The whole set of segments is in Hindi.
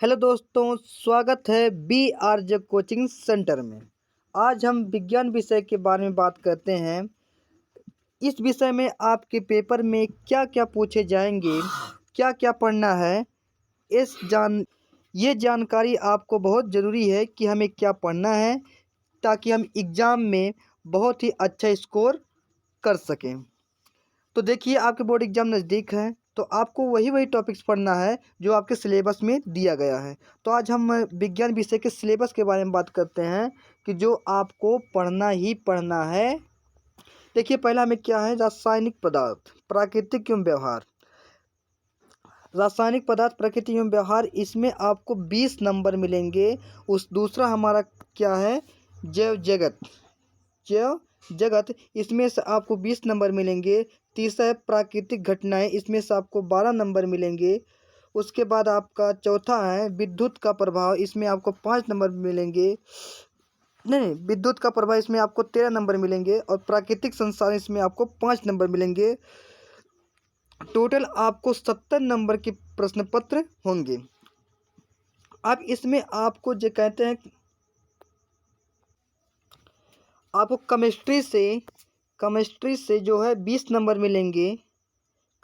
हेलो दोस्तों, स्वागत है B R J coaching centre में। आज हम विज्ञान विषय के बारे में बात करते हैं। इस विषय में आपके पेपर में क्या क्या पूछे जाएंगे, क्या क्या पढ़ना है, ये जानकारी आपको बहुत ज़रूरी है कि हमें क्या पढ़ना है ताकि हम एग्ज़ाम में बहुत ही अच्छा स्कोर कर सकें। तो देखिए, आपके बोर्ड एग्ज़ाम नज़दीक है तो आपको वही टॉपिक्स पढ़ना है जो आपके सिलेबस में दिया गया है। तो आज हम विज्ञान विषय के सिलेबस के बारे में बात करते हैं कि जो आपको पढ़ना ही पढ़ना है। देखिए, पहला हमें क्या है, रासायनिक पदार्थ, प्राकृतिक एवं व्यवहार। रासायनिक पदार्थ, प्रकृति एवं व्यवहार, इसमें आपको 20 नंबर मिलेंगे। उस दूसरा हमारा क्या है, जैव जगत। जैव जगत, इसमें से आपको 20 नंबर मिलेंगे। तीसरा है प्राकृतिक घटनाएं, इसमें से आपको 12 नंबर मिलेंगे। उसके बाद आपका चौथा है विद्युत का प्रभाव, इसमें आपको 5 नंबर मिलेंगे। नहीं, विद्युत का प्रभाव इसमें आपको 13 नंबर मिलेंगे और प्राकृतिक संसाधन इसमें आपको 5 नंबर मिलेंगे। टोटल आपको 70 नंबर के प्रश्न पत्र होंगे। अब इसमें आपको जो कहते हैं, आपको केमिस्ट्री से जो है 20 नंबर मिलेंगे।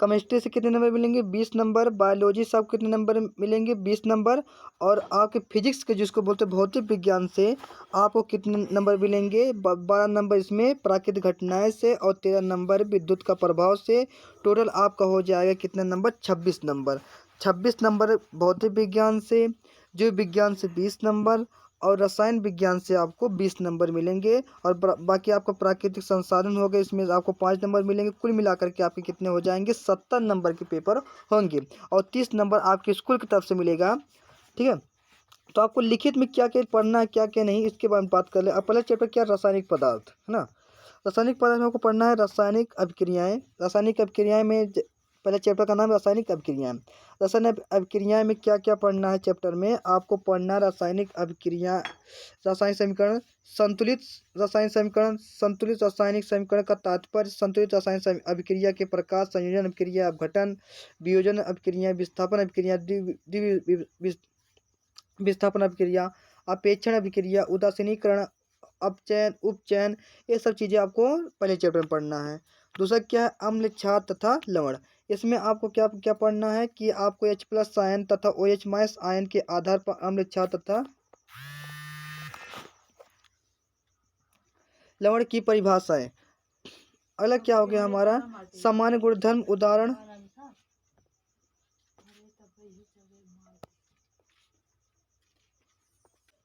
केमिस्ट्री से कितने नंबर मिलेंगे, 20 नंबर। बायोलॉजी से आपको कितने नंबर मिलेंगे, 20 नंबर। और आपके फिजिक्स के, जिसको बोलते हैं भौतिक विज्ञान से, आपको कितने नंबर मिलेंगे, 12 नंबर इसमें प्राकृतिक घटनाएं से और 13 नंबर विद्युत का प्रभाव से। टोटल आपका हो जाएगा कितने नंबर, 26 नंबर। 26 नंबर भौतिक विज्ञान से, जीव विज्ञान से 20 नंबर और रसायन विज्ञान से आपको 20 नंबर मिलेंगे। और बाकी आपका प्राकृतिक संसाधन हो गए, इसमें आपको 5 नंबर मिलेंगे। कुल मिलाकर के आपके कितने हो जाएंगे, 70 नंबर के पेपर होंगे और 30 नंबर आपके स्कूल की तरफ से मिलेगा। ठीक है, तो आपको लिखित में क्या क्या पढ़ना है, क्या क्या नहीं, इसके बारे में बात कर ले। अब पहला चैप्टर क्या, रासायनिक पदार्थ, है ना। रासायनिक पदार्थ में आपको पढ़ना है रासायनिक अभिक्रियाएं। रासायनिक अभिक्रियाएं में पहले चैप्टर का नाम है रासायनिक अभिक्रियाएं। रासायनिक अभिक्रियाएं में क्या क्या पढ़ना है, चैप्टर में आपको पढ़ना है रासायनिक अभिक्रिया, रासायनिक समीकरण, संतुलित रासायनिक समीकरण। संतुलित रासायनिक समीकरण का तात्पर्य संतुलित रासायनिक अभिक्रिया के प्रकार, संयोजन अभिक्रिया, अपघटन, वियोजन अभिक्रिया, विस्थापन अभिक्रिया, विस्थापन अभिक्रिया, अपेक्षण अभिक्रिया, उदासीनीकरण, अपचयन, उपचयन, ये सब चीज़ें आपको पहले चैप्टर में पढ़ना है। दूसरा क्या है, अम्ल, क्षार तथा लवण। इसमें आपको क्या क्या पढ़ना है कि आपको H+ आयन तथा OH- आयन के आधार पर अम्ल, क्षार तथा लवण की परिभाषाएं। अगला क्या हो गया हमारा, सामान्य गुणधर्म, उदाहरण।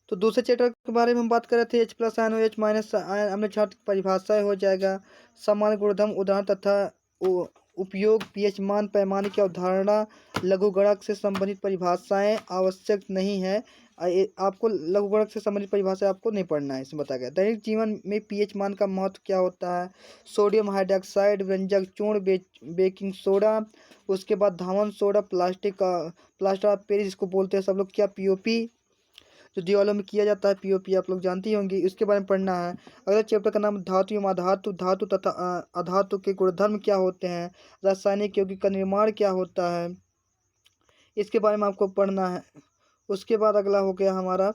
तो दूसरे चैप्टर के बारे में हम बात कर रहे थे, H+ आयन, OH- आयन, अम्ल, क्षार की परिभाषाएं हो जाएगा। सामान्य गुणधर्म, उदाहरण तथा उपयोग, पीएच मान, पैमाने की अवधारणा, लघुगणक से संबंधित परिभाषाएं आवश्यक नहीं है। आपको लघुगणक से संबंधित परिभाषा आपको नहीं पढ़ना है, इसमें बताया गया। दैनिक जीवन में पीएच मान का महत्व क्या होता है, सोडियम हाइड्रोक्साइड, व्यंजक चूर्ण, बेकिंग सोडा, उसके बाद धावन सोडा, प्लास्टर ऑफ पेरिस जिसको बोलते हैं सब लोग, क्या पीओपी, जो दीवालों में किया जाता है, पीओपी आप लोग जानते ही होंगे, इसके बारे में पढ़ना है। अगला चैप्टर का नाम धातु एवं अधातु, धातु तथा अधातु के गुणधर्म क्या होते हैं, रासायनिक यौगिक का निर्माण क्या होता है, इसके बारे में आपको पढ़ना है। उसके बाद अगला हो गया हमारा,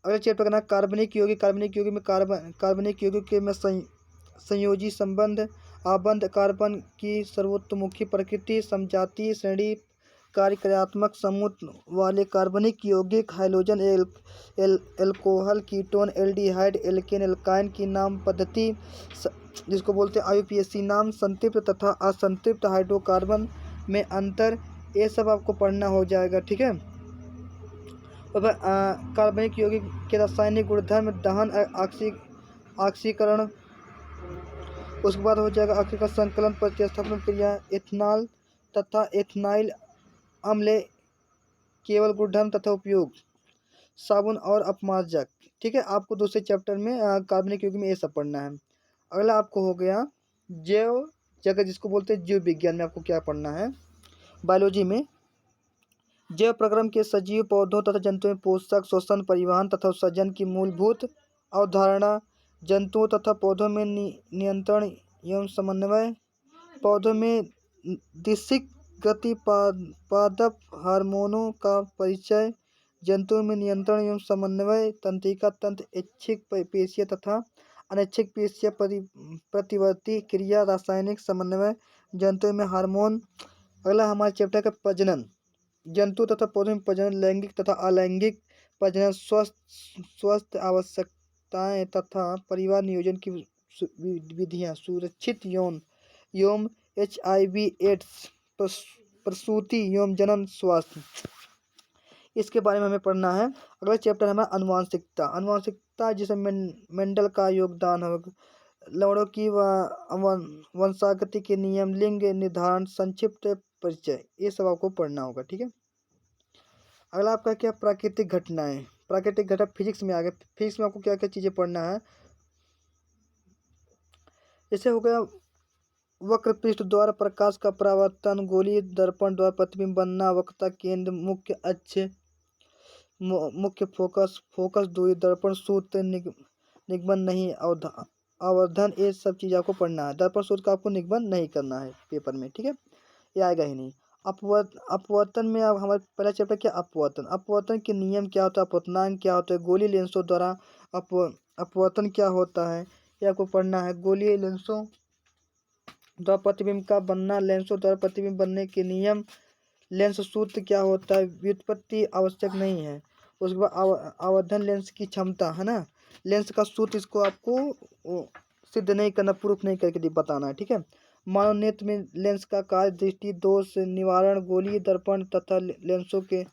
अगले चैप्टर का नाम कार्बनिक यौगिक। कार्बनिक यौगिक में कार्बनिक यौगिक के में संयोजी संबंध, आबंध, कार्बन की सर्वतोमुखी प्रकृति, समजातीय श्रेणी, कार्यात्मक समूह वाले कार्बनिक यौगिक, hydrogen, alcohol, ketone, aldehyde, alkane, alkyne की नाम पद्धति, जिसको बोलते हैं IUPAC नाम, संतृप्त तथा असंतृप्त हाइड्रोकार्बन में अंतर, ये सब आपको पढ़ना हो जाएगा। ठीक है, और कार्बनिक यौगिक के रासायनिक गुणधर्म, दहन, ऑक्सीकरण, उसके बाद हो जाएगा आखिर का संकलन, प्रतिस्थापन क्रिया, एथनॉल तथा एथनाइल अम्ल, केवल गुणधर्म तथा उपयोग, साबुन और अपमार्जक। ठीक है, आपको दूसरे चैप्टर में कार्बनिक यौगिक में ये सब पढ़ना है। अगला आपको हो गया जैव जगत, जिसको बोलते हैं जीव विज्ञान में आपको क्या पढ़ना है, बायोलॉजी में जैव प्रक्रम के सजीव, पौधों तथा जंतुओं में पोषक, श्वसन, परिवहन तथा उत्सर्जन की मूलभूत अवधारणा, जंतुओं तथा पौधों में नियंत्रण एवं समन्वय, पौधों में दिशिक पादप हार्मोनों का परिचय, जंतुओं में नियंत्रण एवं समन्वय, तंत्रिका तंत्र, ऐच्छिक पेशियाँ तथा अनैच्छिक पेशियाँ प्रतिवर्ती क्रिया, रासायनिक समन्वय, जंतुओं में हार्मोन। अगला हमारे चैप्टर का प्रजनन, जंतु तथा पौधों में प्रजनन, लैंगिक तथा अलैंगिक प्रजनन, स्वस्थ आवश्यकताएं तथा परिवार नियोजन की विधियां, सुरक्षित यौन एवं HIV एड्स, प्रसूति एवं जनन स्वास्थ्य, इसके बारे में हमें पढ़ना है। अगला चैप्टर है हमारा अनुवांशिकता। अनुवांशिकता जिसमें मेंडल का योगदान होगा, लवणों की वंशागति के नियम, लिंग निर्धारण, संक्षिप्त परिचय, ये सब आपको पढ़ना होगा। ठीक है। अगला आपका क्या, प्राकृतिक घटनाएं। प्राकृतिक घटना फिजिक्स में आ गए। फिजिक्स में आपको क्या क्या चीजें पढ़ना है, जैसे हो गया वक्र पृष्ठ द्वारा प्रकाश का परावर्तन, गोलीय दर्पण द्वारा प्रतिबिंब बनना, वक्रता केंद्र, मुख्य अक्ष, मुख्य फोकस दूरी, दर्पण सूत्र, निगमन नहीं, आवर्धन, ये सब चीज़ आपको पढ़ना है। दर्पण सूत्र का आपको निगमन नहीं करना है पेपर में। ठीक है, ये आएगा ही नहीं। अपवर्तन में अब हमारा पहला चैप्टर क्या, अपवर्तन। अपवर्तन के नियम क्या होता है, अपवर्तनांक क्या होता है, गोलीय लेंसों द्वारा अपवर्तन क्या होता है, ये आपको पढ़ना है। गोलीय लेंसों द्वारा प्रतिबिंब का बनना, लेंसों द्वारा प्रतिबिंब बनने के नियम, लेंस सूत्र क्या होता है, व्युत्पत्ति आवश्यक नहीं है। उसके बाद आवर्धन लेंस की क्षमता है ना, लेंस का सूत्र इसको आपको सिद्ध नहीं करना, प्रूफ नहीं करके बताना है। ठीक है। मानव नेत्र में लेंस का कार्य, दृष्टि दोष निवारण, गोलीय दर्पण तथा लेंसों के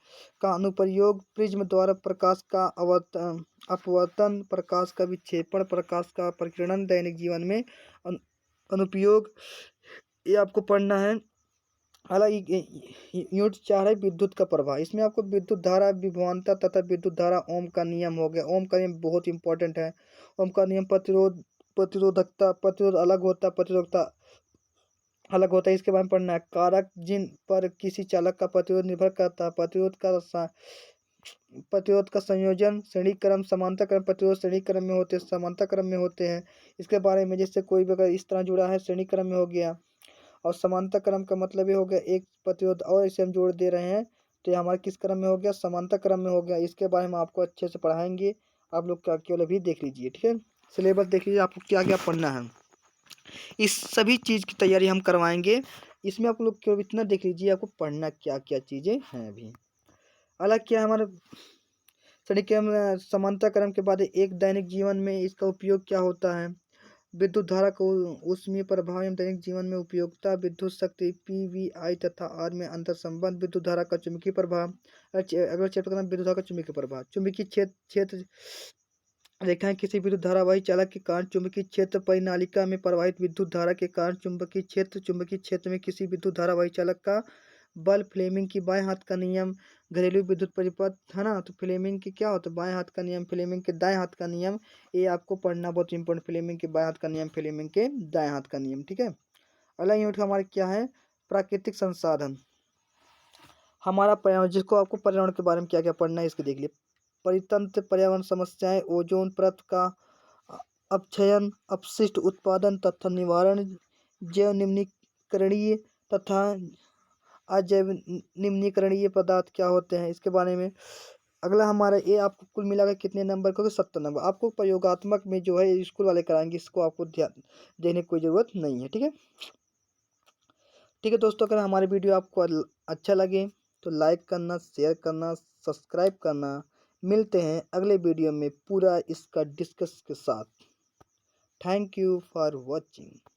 का अनुप्रयोग, प्रिज्म द्वारा प्रकाश का अपवर्तन, प्रकाश का विक्षेपण, प्रकाश का प्रकीर्णन, दैनिक जीवन में अनुप्रयोग, ये आपको पढ़ना है। हालांकि यूनिट 4 है विद्युत का प्रवाह। इसमें आपको विद्युत धारा, विभवांतर तथा विद्युत धारा, ओम का नियम हो गया। ओम का नियम बहुत इंपॉर्टेंट है। ओम का नियम प्रतिरोधकता, प्रतिरोध अलग होता है, प्रतिरोधकता अलग होता है, इसके बारे में पढ़ना है। कारक जिन पर किसी चालक का प्रतिरोध निर्भर करता है, प्रतिरोध का संयोजन, श्रेणी क्रम, समांतर क्रम, प्रतिरोध श्रेणी क्रम में होते हैं, समांतर क्रम में होते हैं, इसके बारे में। जैसे कोई भी अगर इस तरह जुड़ा है, श्रेणी क्रम में हो गया, और समांतर क्रम का मतलब ये हो गया एक प्रतिरोध और इसे हम जोड़ दे रहे हैं, तो ये हमारे किस क्रम में हो गया, समांतर क्रम में हो गया। इसके बारे में आपको अच्छे से पढ़ाएंगे, आप लोग क्या केवल अभी देख लीजिए। ठीक है, सिलेबस देख लीजिए आपको क्या क्या पढ़ना है, इस सभी चीज़ की तैयारी हम करवाएंगे। इसमें आप लोग केवल इतना देख लीजिए आपको पढ़ना क्या क्या चीज़ें हैं अभी। अलग क्या हमारा श्रेणी क्रम, समांतर क्रम के बाद एक दैनिक जीवन में इसका उपयोग क्या होता है, विद्युत धारा को ऊष्मीय प्रभाव एवं दैनिक जीवन में उपयोगिता, विद्युत शक्ति PVI तथा R में अंतर संबंध, विद्युत धारा का चुंबकीय प्रभाव। अगला चैप्टर का नाम विद्युत धारा का चुंबकीय प्रभाव। चुंबकीय क्षेत्र रेखाएं किसी विद्युत धारावाही चालक के कारण चुंबकीय क्षेत्र परिनालिका में प्रवाहित विद्युत धारा के कारण चुंबकीय क्षेत्र में किसी विद्युत धारावाही चालक का बल, फ्लेमिंग की बाएं हाथ का नियम, घरेलू विद्युत परिपथ है ना, तो फ्लेमिंग की क्या होता है, बाएं हाथ का नियम, फ्लेमिंग के दाएं हाथ का नियम, ये आपको पढ़ना बहुत इंपॉर्टेंट। फ्लेमिंग के बाएं हाथ का नियम, फ्लेमिंग के दाएं हाथ का नियम। ठीक है। अगला यूनिट हमारे क्या है, प्राकृतिक संसाधन। हमारा पर्यावरण, जिसको आपको पर्यावरण के बारे में क्या क्या पढ़ना है इसको देख लिए। परितंत्र, पर्यावरण समस्याएं, ओजोन परत का अपक्षयन, अपशिष्ट उत्पादन तथा निवारण, जैव निम्नीकरणीय तथा अजैव निम्नीकरणीय पदार्थ क्या होते हैं, इसके बारे में। अगला हमारा ये आपको कुल मिलाकर कितने नंबर का, 70 नंबर आपको प्रयोगात्मक में जो है स्कूल वाले कराएंगे, इसको आपको ध्यान देने की कोई ज़रूरत नहीं है। ठीक है। ठीक है दोस्तों, अगर हमारी वीडियो आपको अच्छा लगे तो लाइक करना, शेयर करना, सब्सक्राइब करना। मिलते हैं अगले वीडियो में पूरा इसका डिस्कस के साथ। Thank you for watching.